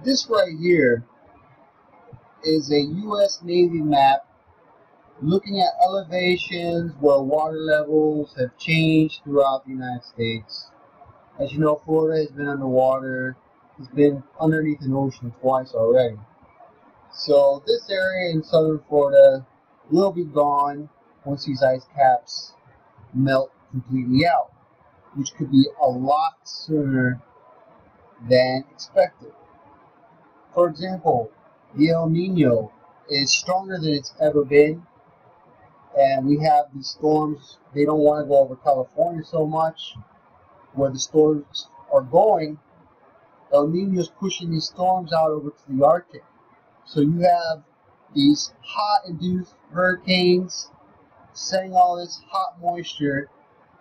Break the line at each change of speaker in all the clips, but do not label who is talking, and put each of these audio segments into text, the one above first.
This right here is a U.S. Navy map looking at elevations where water levels have changed throughout the United States. As you know, Florida has been underwater. It's been underneath an ocean twice already. So this area in southern Florida will be gone once these ice caps melt completely out, which could be a lot sooner than expected. For example, the El Nino is stronger than it's ever been, and we have these storms. They don't want to go over California so much. Where the storms are going, El Nino is pushing these storms out over to the Arctic. So you have these hot-induced hurricanes sending all this hot moisture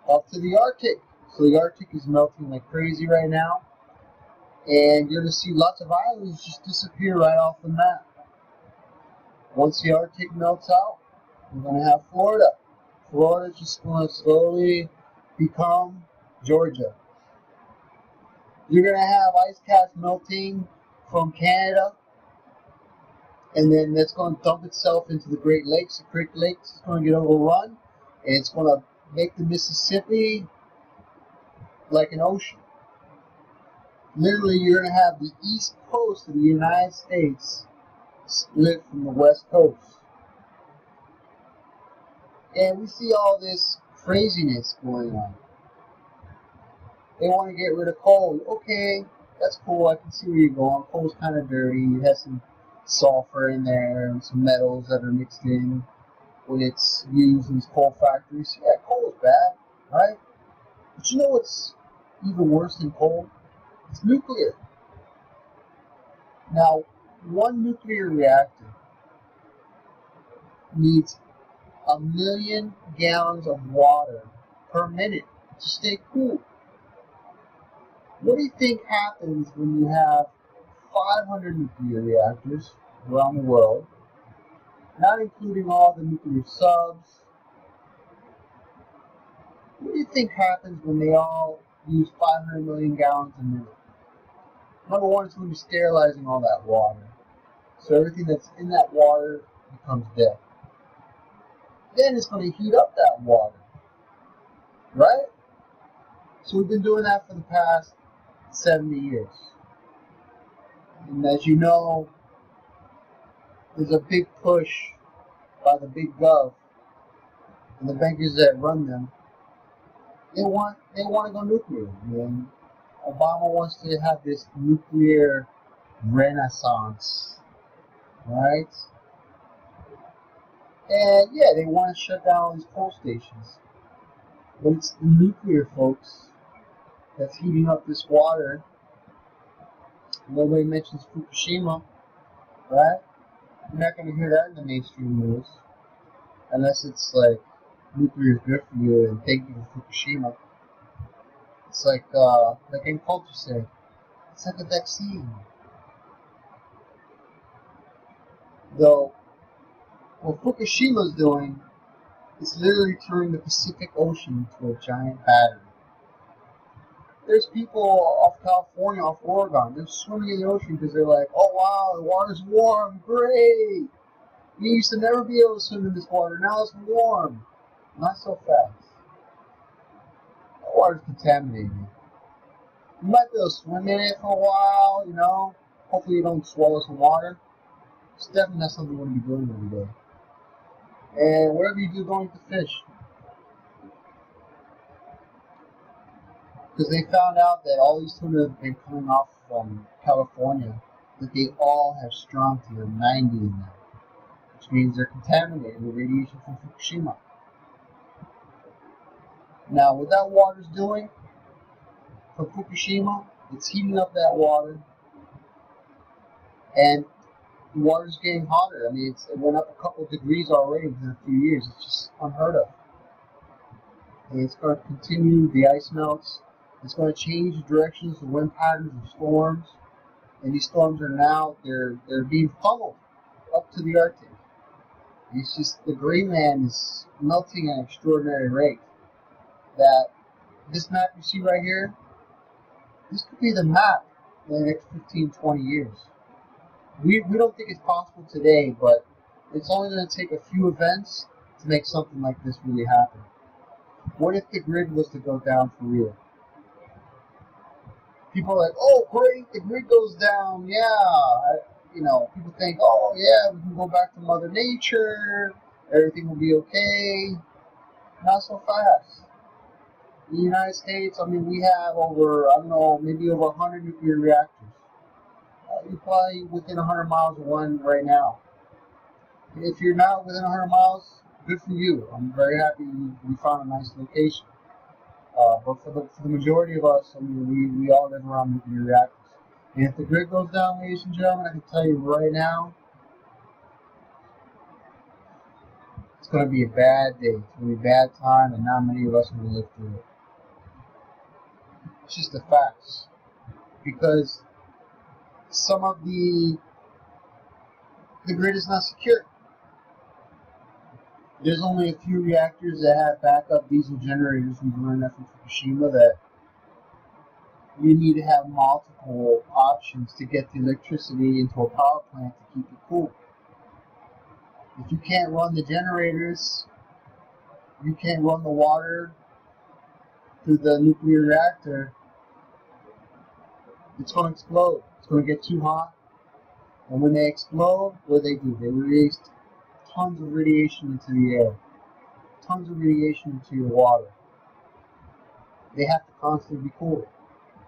up to the Arctic. So the Arctic is melting like crazy right now. And you're going to see lots of islands just disappear right off the map. Once the Arctic melts out, we're going to have Florida. Florida's just going to slowly become Georgia. You're going to have ice caps melting from Canada, and then that's going to dump itself into the Great Lakes. The Great Lakes is going to get overrun, and it's going to make the Mississippi like an ocean. Literally, you're going to have the east coast of the United States split from the west coast. And we see all this craziness going on. They want to get rid of coal. Okay, that's cool. I can see where you're going. Coal's kind of dirty. It has some sulfur in there and some metals that are mixed in when it's used in these coal factories. Yeah, coal is bad, right? But you know what's even worse than coal? It's nuclear. Now, one nuclear reactor needs 1 million gallons of water per minute to stay cool. What do you think happens when you have 500 nuclear reactors around the world, not including all the nuclear subs? What do you think happens when they all use 500 million gallons a minute? Number one, it's going to be sterilizing all that water. So everything that's in that water becomes dead. Then it's going to heat up that water, right? So we've been doing that for the past 70 years. And as you know, there's a big push by the big gov and the bankers that run them. They want to go nuclear. And Obama wants to have this nuclear renaissance, right? And yeah, they want to shut down all these coal stations. But it's the nuclear, folks, that's heating up this water. Nobody mentions Fukushima, right? You're not going to hear that in the mainstream news. Unless it's like, nuclear is good for you and thank you for Fukushima. It's like in culture say, it's like a vaccine. Though, what Fukushima's doing is literally turning the Pacific Ocean into a giant battery. There's people off California, off Oregon, they're swimming in the ocean because they're like, oh wow, the water's warm, great! We used to never be able to swim in this water, now it's warm. Not so fast. The water's contaminated. You might be able to swim in it for a while, you know. Hopefully you don't swallow some water. It's definitely not something you want to be doing every day. And whatever you do, don't eat the fish. Because they found out that all these tuna have been coming off from California, that they all have strontium 90 in them, which means they're contaminated with radiation from Fukushima. Now, what that water's doing from Fukushima, it's heating up that water, and the water's getting hotter. I mean, it went up a couple of degrees already within a few years. It's just unheard of. And it's going to continue, the ice melts. It's going to change the directions, the wind patterns of storms. And these storms are now, they're being funneled up to the Arctic. It's just, the Greenland is melting at an extraordinary rate. That this map you see right here, this could be the map in the next 15, 20 years. We don't think it's possible today, but it's only going to take a few events to make something like this really happen. What if the grid was to go down for real? People are like, oh, great, the grid goes down, yeah. People think, oh, yeah, we can go back to Mother Nature, everything will be okay. Not so fast. In the United States, I mean, we have over, I don't know, maybe over 100 nuclear reactors. You're probably within 100 miles of one right now. If you're not within 100 miles, good for you. I'm very happy you found a nice location. But for the majority of us, I mean, we all live around nuclear reactors. And if the grid goes down, ladies and gentlemen, I can tell you right now, it's going to be a bad day. It's going to be a bad time, and not many of us are going to live through it. It's just the facts. Because some of the grid is not secure. There's only a few reactors that have backup diesel generators. We've learned that from Fukushima, that you need to have multiple options to get the electricity into a power plant to keep it cool. If you can't run the generators, you can't run the water through the nuclear reactor, it's going to explode. It's going to get too hot. And when they explode, what do? They release tons of radiation into the air. Tons of radiation into your water. They have to constantly be cool.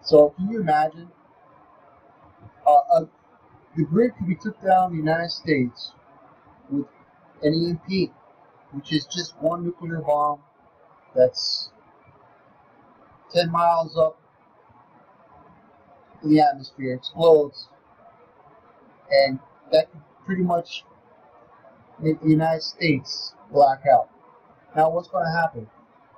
So can you imagine? The grid could be took down in the United States with an EMP, which is just one nuclear bomb that's 10 miles up in the atmosphere, explodes, and that could pretty much make the United States black out. Now what's going to happen?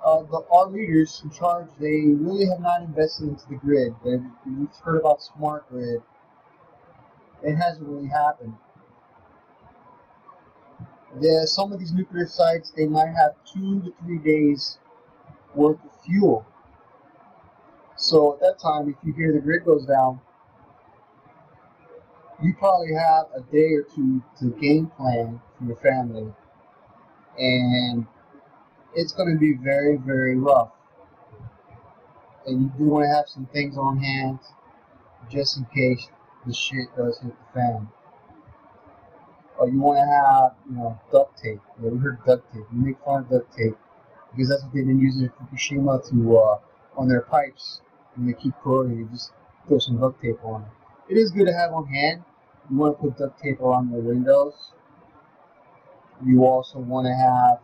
Our leaders in charge, they really have not invested into the grid. We've heard about smart grid. It hasn't really happened. Some of these nuclear sites, they might have 2 to 3 days worth of fuel. So at that time, if you hear the grid goes down, you probably have a day or two to game plan for your family. And it's going to be very, very rough. And you do want to have some things on hand just in case the shit does hit the fan. Or you want to have, duct tape. Yeah, we heard duct tape. We make fun of duct tape because that's what they've been using in Fukushima on their pipes. When they keep corroding, you just throw some duct tape on it. It is good to have on hand. You want to put duct tape around your windows. You also want to have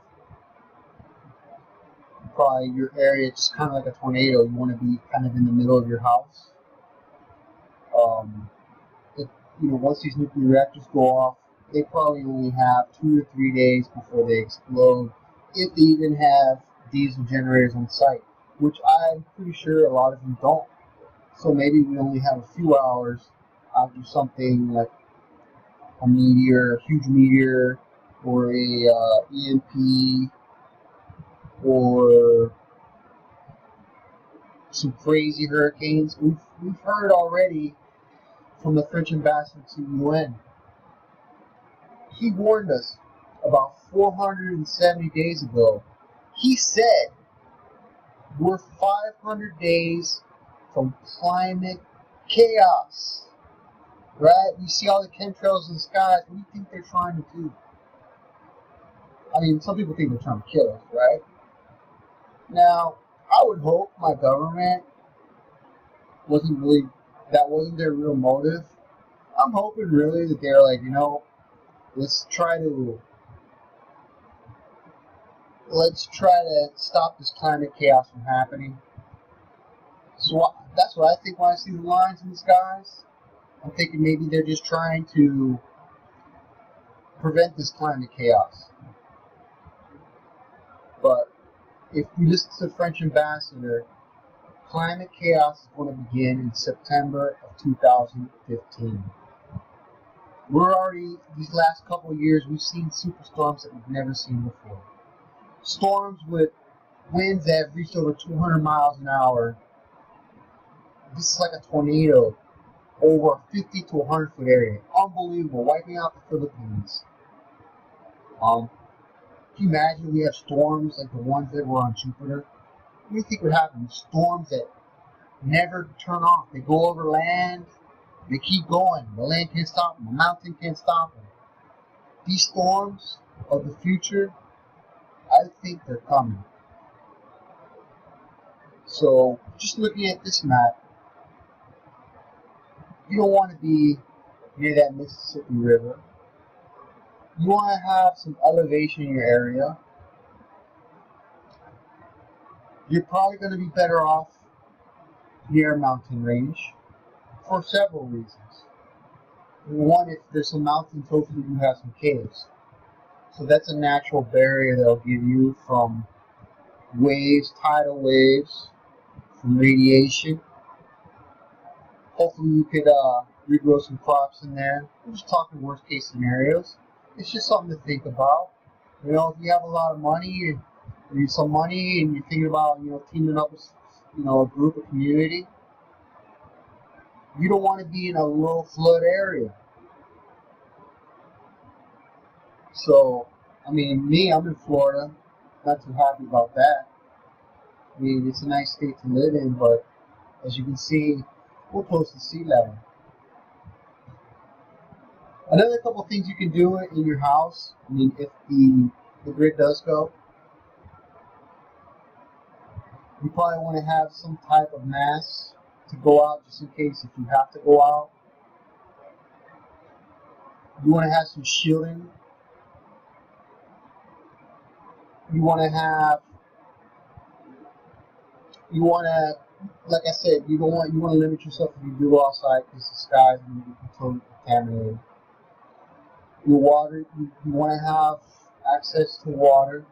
probably your area just kind of like a tornado. You want to be kind of in the middle of your house. Once these nuclear reactors go off, they probably only have 2 to 3 days before they explode, if they even have diesel generators on site, which I'm pretty sure a lot of them don't. So maybe we only have a few hours after something like a meteor, a huge meteor, or a EMP, or some crazy hurricanes. We've heard already from the French ambassador to the UN. He warned us about 470 days ago. He said we're 500 days from climate chaos. Right? You see all the chemtrails in the skies. What do you think they're trying to do? I mean, some people think they're trying to kill us, right? Now, I would hope my government that wasn't their real motive. I'm hoping really that they're like, let's try to stop this climate chaos from happening. So that's what I think when I see the lines in the skies. I'm thinking maybe they're just trying to prevent this climate chaos. But if we listen to the French ambassador, climate chaos is going to begin in September of 2015. We're already, these last couple of years, we've seen superstorms that we've never seen before. Storms with winds that have reached over 200 miles an hour. This is like a tornado. over 50 to 100-foot area. Unbelievable, wiping out the Philippines. Can you imagine we have storms like the ones that were on Jupiter? What do you think would happen? Storms that never turn off. They go over land, they keep going. The land can't stop them, the mountain can't stop them. These storms of the future, I think they're coming. So, just looking at this map, you don't want to be near that Mississippi River. You want to have some elevation in your area. You're probably going to be better off near a mountain range for several reasons. One, if there's some mountains, hopefully you have some caves. So that's a natural barrier that'll give you from waves, tidal waves, from radiation. Hopefully you could regrow some crops in there. We're just talking worst case scenarios. It's just something to think about. You know, if you have a lot of money and you need some money and you're thinking about, you know, teaming up with, you know, a group, a community, you don't want to be in a low flood area. So, I mean, I'm in Florida. Not too happy about that. I mean, it's a nice state to live in, but as you can see, we're close to sea level. Another couple things you can do in your house, I mean, if the grid does go, you probably want to have some type of mask to go out just in case if you have to go out. You want to have some shielding. You want to, like I said, you want to limit yourself if you do go outside because the sky is going to be totally contaminated. Your water, you want to have access to water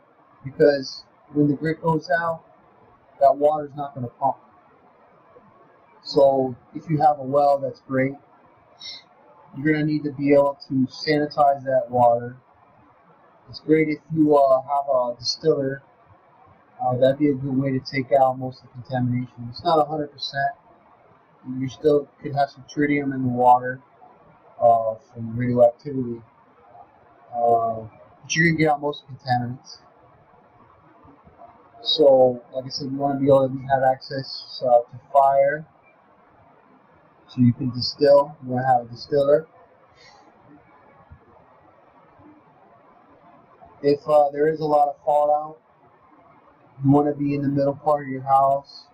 because when the grid goes out, that water is not going to pump. So if you have a well, that's great. You're going to need to be able to sanitize that water. It's great if you have a distiller. That'd be a good way to take out most of the contamination. It's not 100%. You still could have some tritium in the water from radioactivity. But you're going to get out most of the contaminants. So, like I said, you want to be able to have access to fire so you can distill. You want to have a distiller. If there is a lot of fallout, you want to be in the middle part of your house.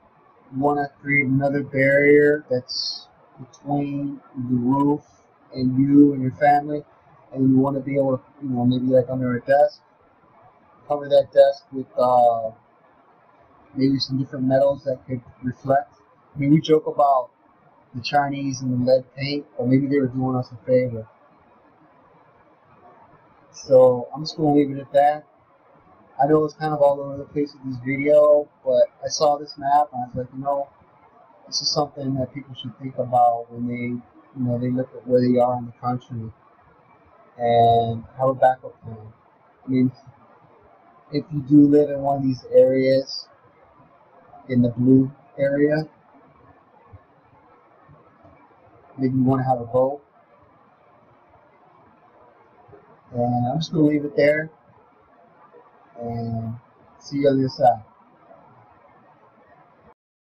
You want to create another barrier that's between the roof and you and your family. And you want to be able to, you know, maybe like under a desk, cover that desk with maybe some different metals that could reflect. I mean, we joke about the Chinese and the lead paint, but maybe they were doing us a favor. So I'm just going to leave it at that. I know it's kind of all over the place with this video, but I saw this map and I was like, you know, this is something that people should think about when they, you know, they look at where they are in the country and have a backup plan. I mean, if you do live in one of these areas, in the blue area, maybe you want to have a boat. And I'm just going to leave it there and see you on the other side.